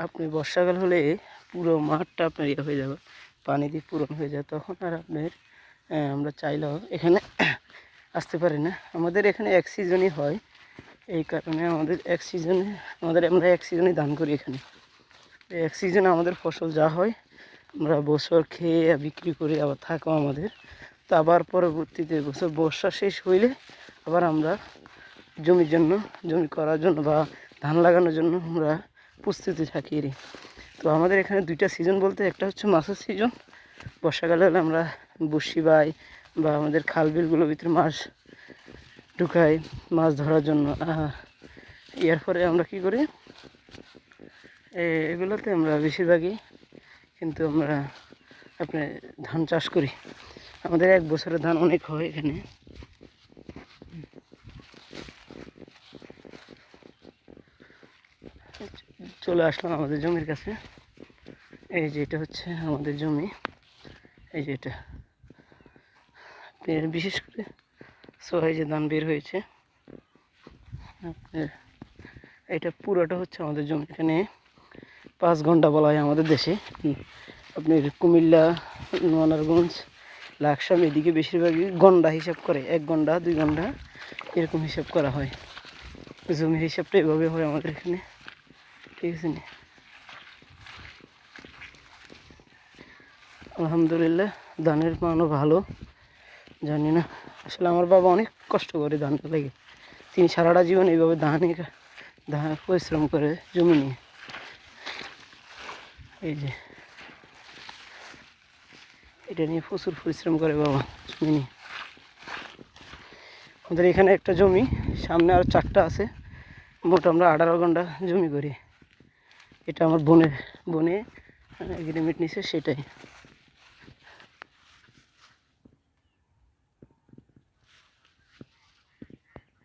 আপনি বর্ষাকাল হলে পুরো মাঠটা আপনার ইয়ে হয়ে যাবে, পানি দিয়ে পূরণ হয়ে যায়। তখন আর আপনার আমরা চাইলেও এখানে আসতে পারি না। আমাদের এখানে এক সিজনই হয়, এই কারণে আমরা এক সিজনই ধান করি এখানে। এক সিজনে আমাদের ফসল যা হয় আমরা বছর খেয়ে বিক্রি করি, আবার থাকেও আমাদের। তো আবার পরবর্তীতে বছর বর্ষা শেষ হইলে আবার আমরা জমি করার জন্য বা ধান লাগানোর জন্য আমরা প্রস্তুতি থাকি। তো আমাদের এখানে দুইটা সিজন বলতে, একটা হচ্ছে মাছের সিজন, বর্ষাকালে হলে আমরা বড়শি বাই বা আমাদের খাল বিলগুলোর ভিতরে মাছ ঢুকাই মাছ ধরার জন্য। এর পরে আমরা কি করি, এগুলোতে আমরা বেশিরভাগই কিন্তু আমরা আপনার ধান চাষ করি। আমাদের এক বছরের ধান অনেক হয় এখানে। চলে আসলাম আমাদের জমির কাছে। এই যে এটা হচ্ছে আমাদের জমি, এই যে এটা বিশেষ করে সোহাই যে ধান বের হয়েছে আপনার, এটা পুরোটা হচ্ছে আমাদের জমি। এখানে 5 ঘন্টা বলা হয় আমাদের দেশে। আপনার কুমিল্লা, মনারগঞ্জ, লাকসাম এদিকে বেশিরভাগই ঘন্টা হিসাব করে, 1 ঘন্টা 2 ঘন্টা এরকম হিসাব করা হয়। জমির হিসাবটা এভাবে হয় আমাদের এখানে, ঠিক আছে না? আলহামদুলিল্লাহ ধানের মানও ভালো। জানি না, আসলে আমার বাবা অনেক কষ্ট করে ধানটা লাগে। তিনি সারাটা জীবন এইভাবে ধান পরিশ্রম করে জমি নিয়ে। এই যে এটা নিয়ে প্রচুর পরিশ্রম করে বাবা জমি নিয়ে। আমাদের এখানে একটা জমি, সামনে আর 4টা আছে, মোট আমরা 18 ঘন্টা জমি করি। এটা আমার বনে এগ্রিমেন্ট নিছে সেটাই।